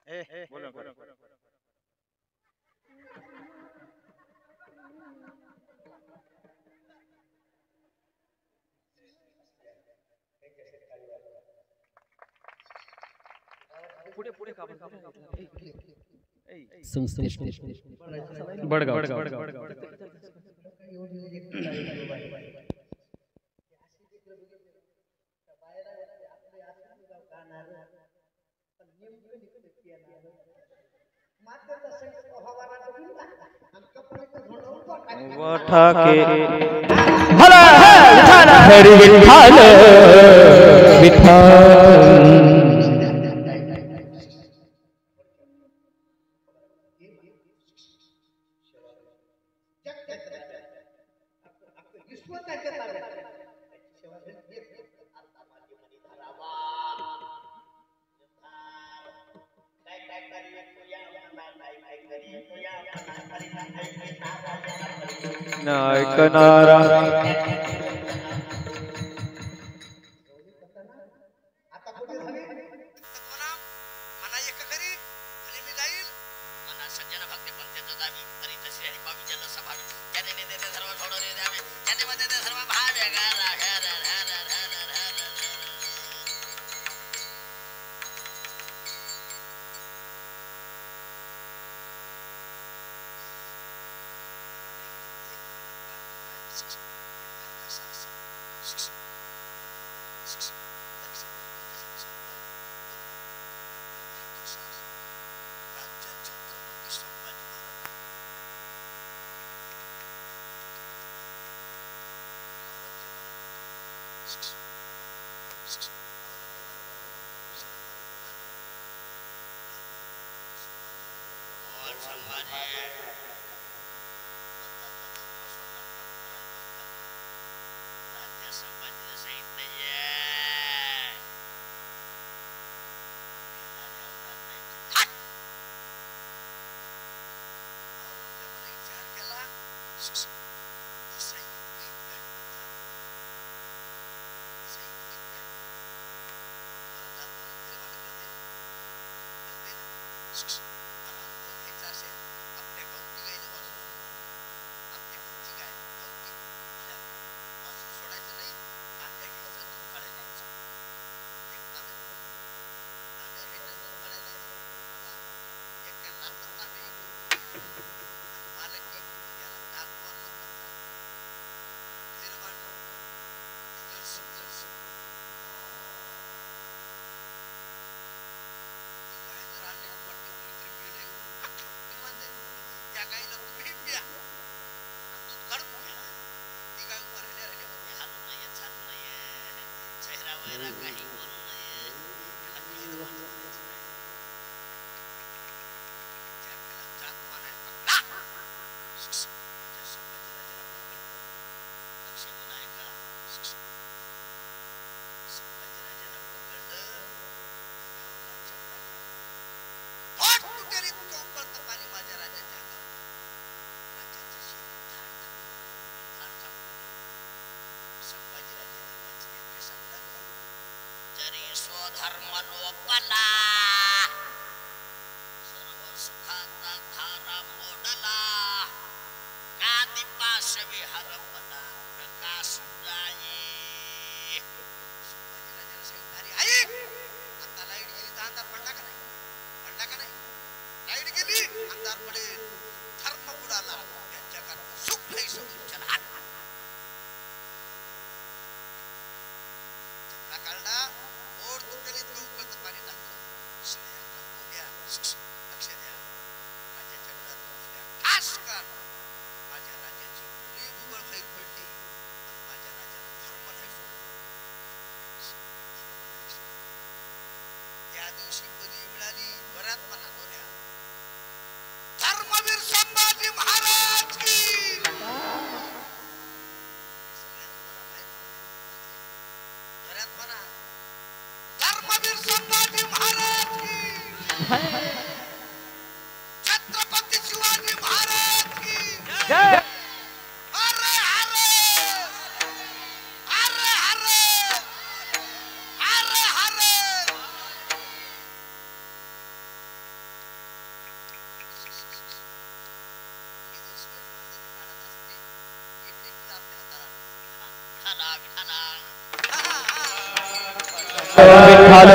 बोलो बोलो पुढे पुढे का बडगाव ठाके हला हरी विठ्ठल विठ्ठल ऐकणारा धर्मलोपला सर्व सुखाचा धारा मोडला कादिपाश विहरपला प्रकाश जाई संभाजीराजाला सांगितलं अरे ऐक आता लाईट गेली तर अंधार पडला का नाही लाईट गेली अंधार पडेल धर्म बुडाला त्यांच्या करता सुख नाही सोडून चला चपला काढला और तुकलीत उकळतं पाणी टाकलं श्रेयांना बोल्या लक्ष द्या राजाच्या डोळ्यात घुसल्या खास कर माझ्या राजाची मुली बुबळ बाहेर पडली पण माझ्या राजाला धर्म नाही सोडला त्या दिवशी पदवी मिळाली बऱ्याच मला बोल्या धर्मवीर संभाजी महाराज की बऱ्याच म्हणा धर्मवीर संभाजी महाराज की छत्रपती शिवाजी महाराज की जय अरे अरे अरे अरे अरे अरे विठ्ठल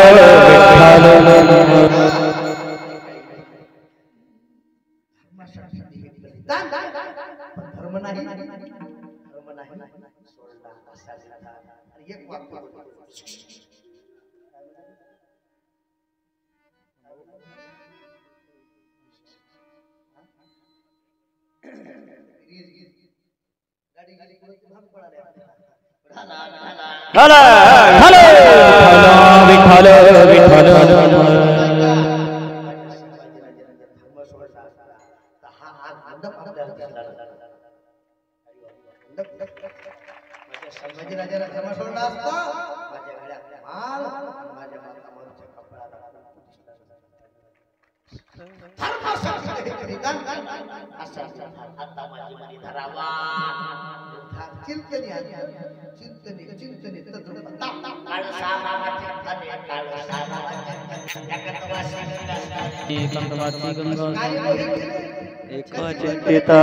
धर्म नाही सोडला असा एक वाक्य विठ्ठल विठ्ठल संभाजीराजाला धर्म सोडला असता माझ्या गळ्यात माल माझ्या मातावरच्या कपड्याला आता माझी मनी धरावा चिंतनी चिंतनी चिंतनी काळसा नावाच्या कने काळसा नावाच्या चिंतिता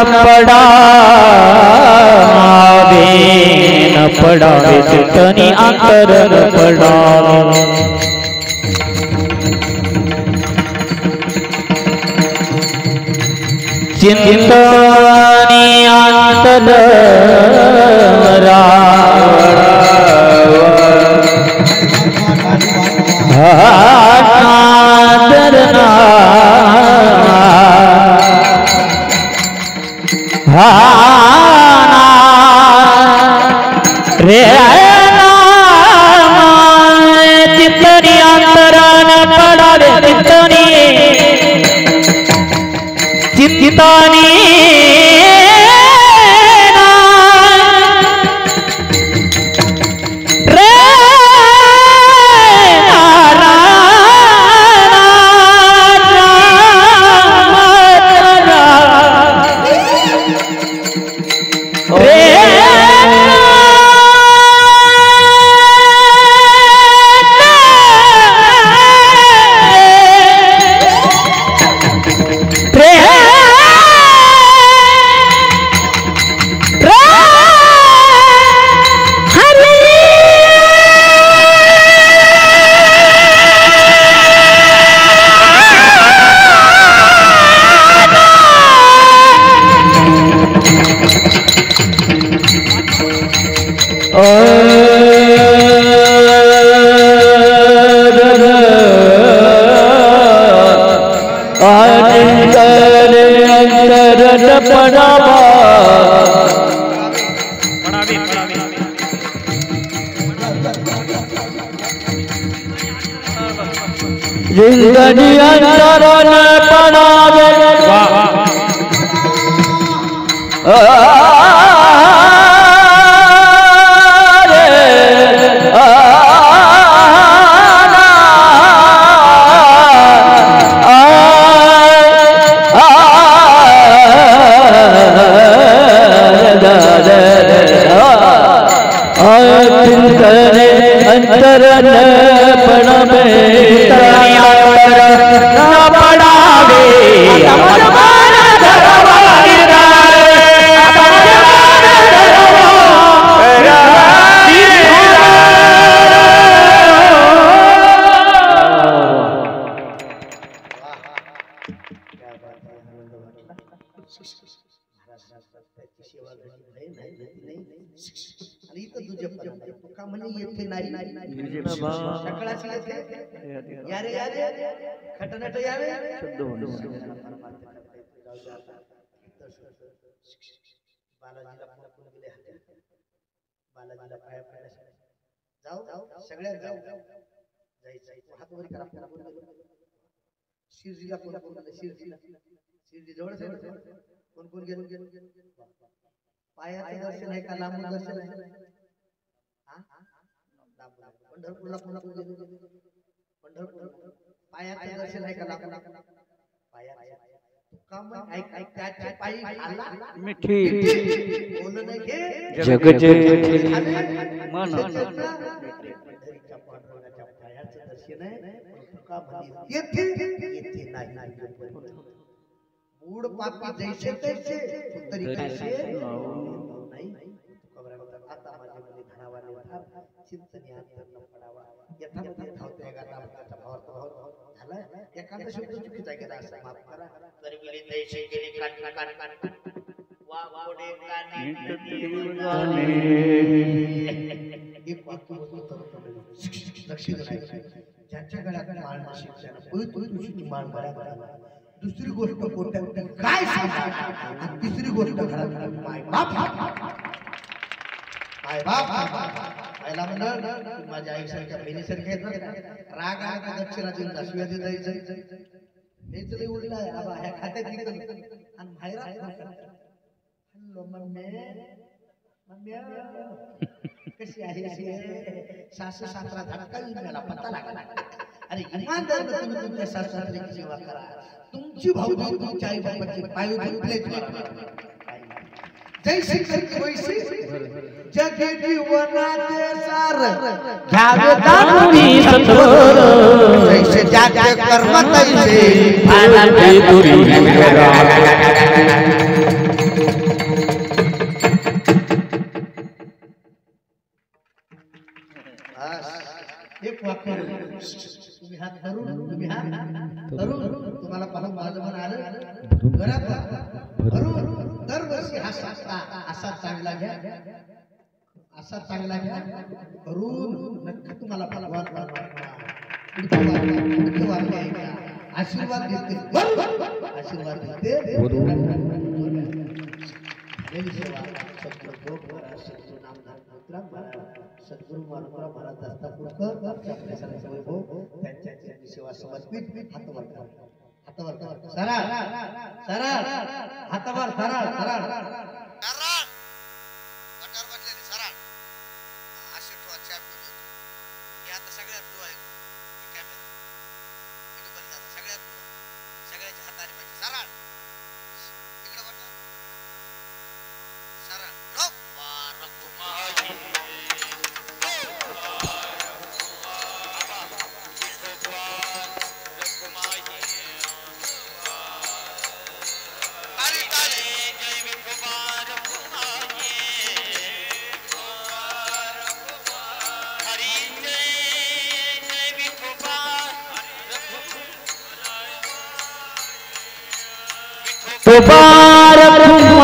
पड़ा न पड़ावे चिंतनी अंतर न पड़ावे चिंतनी अंतर रे चिंतनी अंतरान पड़ावे चिंतनी चिंतनी पड़ावा जिंदगी अंतरन पड़ावे अंतरन पड़ावे आणि इथं तुझे का म्हणे येथे नाही सकाळची येथे यारे यारे खटनट यावे बालाजीला फोन केले बालाजीला पाया पडल्या जाऊ सगळ्या जाऊ जायचं हात वर करा शिरजीला फोन केला शिरजी जवळच आहे कोण कोण गेलो पायाचं दर्शन आहे का लांबून दर्शन आहे पंढरपूरला पुन्हा पंढरपूर पायाचं दर्शन आहे का लांबून पाया त्याचे पायी खाल्ला मिठी बोल नाही घे जग जग मन पंढरीच्या पांडुरंगाच्या पायाचं दर्शन आहे तुका म्हणे येथे नाही मूड पापी जैसे तैसे तरी कसे नाही आता माझ्यामध्ये धनावाने धार चिंतनी अंतर न पडावा यथामध्ये धावते गाता भाव झाला एखादा शब्द चुकीचा गेला असं माफ करा तरी गेली तैसे गेली कान वा कोडे कानी एक वाक्य लक्ष द्या ज्याच्या गळ्यात माळ नसेल त्याला तुझी माळ गळ्यात दुसरी गोष्ट कोणत्या काय सांगा तिसरी गोष्ट घरात माय बाप पहिला म्हणलं माझ्या आईसारख्या बहिणीसारख्या आहेत राग आला दक्षिणा देऊन दसव्या देत हेच लई उरलं आहे आबा ह्या खात्यात निघत आणि बाहेर हॅलो मम्मी कशी आहे सासू सासरा धक्का येऊन गेला पत्ता लागला अरे इमानदार तुम्ही तुमच्या सासू सासऱ्याची सेवा करा तुमची भावना तुमच्या आई बाबाची पाय धुतलेच जैसे करके वैसे जगे जीवनाचे सार घ्यावे दानुनी सत्वर जैसे ज्याचे कर्म तैसे फळाचे दुरी एक वाक्य तुम्ही हात धरून तुम्हाला पाहून माझं मन आलं घरात धरून दरवर्षी हा साजरा असा चांगला घ्या करून नक्की तुम्हाला आशीर्वाद देते सद्गुरु मानवराव महाराज दस्तापूरकर वैभव त्यांच्या सेवा समर्पित हातावर सरळ हातावर सरळ मुबारक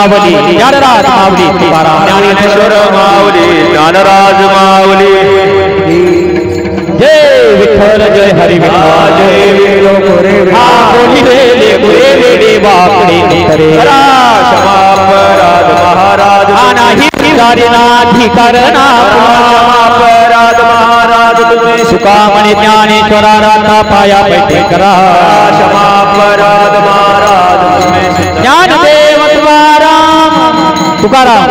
माऊली ज्ञानराज माऊली तुकाराम ज्ञानेश्वर माऊली ज्ञानराज माऊली जय विठ्ठल जय हरी विठ्ठल जय वेडे वाकडे क्षमापराध महाराज नाही धिकारना क्षमापराध महाराज तुम्ही सुकामणी ज्ञानेश्वरा राधा पाया बैठे करा क्षमापराध महाराज तुम्ही ज्ञानदेव तुकाराम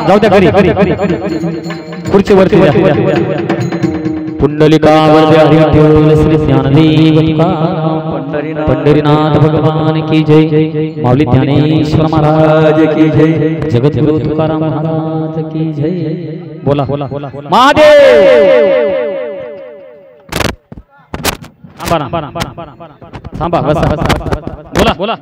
जाऊ द्या घरी खुर्चीवरती पुंडलिकावर विठ्ठल श्री ज्ञानदेव तुकाराम पंढरीनाथ भगवान की जय माऊली ज्ञानेश्वर महाराज की जय जगद्गुरु तुकाराम महाराज की जय बोला महादेव थांबा बसा बोला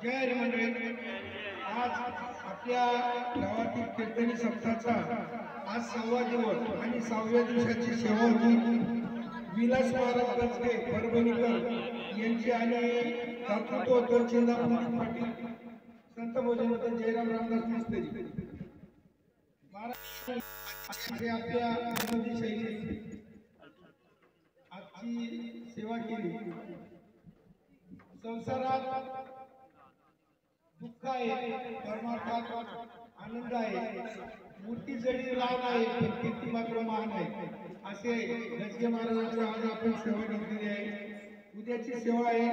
जय हरी मंडळी, आज आपल्या गावातील कीर्तनी सप्ताहाचा आज 6वा दिवस आणि 6व्या दिवसाची सेवा होती. विलास महाराज गजगे परभणीकर यांची आणि दातृत्व होतं चिंतामणी पाटील, संत भोजन होतं जयराम रामदास मिस्त्री महाराज. आपल्या विनोदी शैली आजची सेवा केली. संसारात दुःख आहे, परमार्थात आनंद आहे. मूर्ती जरी लहान आहे पण कीर्ती मात्र महान आहे. असे गजगे महाराजांची आज आपण सेवा घेतलेली आहे. उद्याची सेवा आहे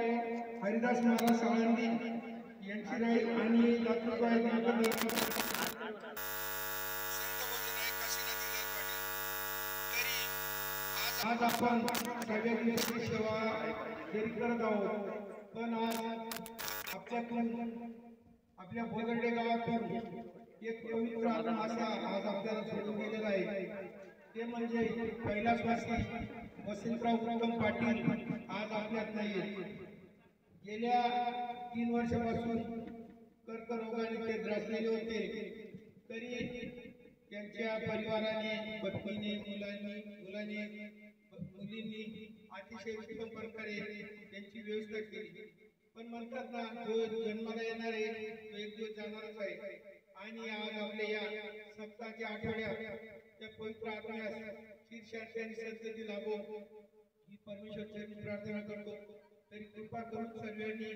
हरिदास महाराज साळंदी यांची राहील आणि दातृत्व आहे आज आपण सगळ्या दिवसाची सेवा जरी करत आहोत, पण आज आपल्या बोदंडे गावातून एक पवित्र आत्मा असा आज आपल्याला सोडून गेलेला आहे. ते म्हणजे कैलासवासी वसंतराव उत्तम पाटील आज आपल्यात नाहीये. गेल्या 3 वर्षापासून कर्करोगाने ते ग्रासलेले होते. तरी त्यांच्या परिवाराने, पत्नीने, मुलींनी अतिशय उत्तम प्रकारे त्यांची व्यवस्था केली. पण म्हणतात ना, जो जन्माला येणार आहे तो एक दिवस जाणारच आहे. आणि आज आपल्या या सप्ताहाच्या आठवड्यात त्या पवित्र आत्म्यास शीर्षांची आणि सद्गती लाभो ही परमेश्वराची प्रार्थना करतो. तरी कृपा करून सर्वांनी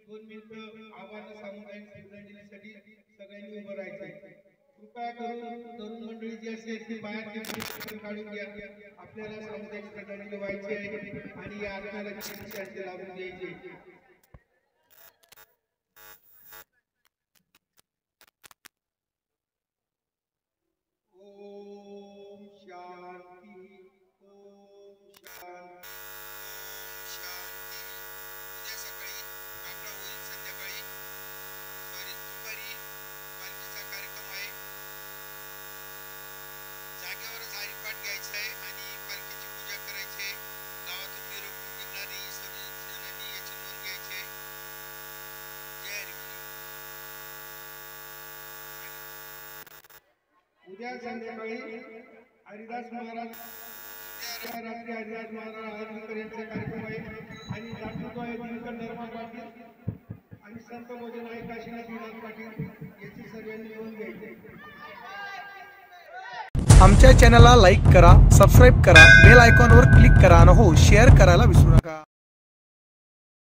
2 मिनिटं आव्हान सामुदायिक श्रद्धांजलीसाठी सगळ्यांनी उभं राहायचं. कृपया करून तरुण मंडळी जी असेल ती बाहेर काढून घ्या. आपल्याला सामुदायिक श्रद्धांजली व्हायची आहे आणि या आत्म्याला शीर्षांची लाभून द्यायची. ओम शांती, ओम शांती, ओम शांती. उद्या सकाळी काकडा होईल, संध्याकाळी दुपारी पालखीचा कार्यक्रम आहे. जागेवरच हरिपाठ घ्यायचा आहे आणि पालखीची पूजा करायची आहे. गावातून मिरवणूक निघणारी सर्व जणांनी याची नोंद घ्यायची आहे. जय हरी. उद्या संध्याकाळी हरिदास महाराज, उद्या रात्री हरिदास महाराज आळंदीकर यांचा कार्यक्रम आहे आणि दातृत्व आहे दिनकर निर्माण पाटील आणि संत भोजन आहे काशीनाथ विनाथ पाटील याची सर्वांनी नोंद घ्यायची. आमच्या चॅनलला लाईक करा, सबस्क्राईब करा, बेल आयकॉनवर क्लिक करा आणि हो शेअर करायला विसरू नका.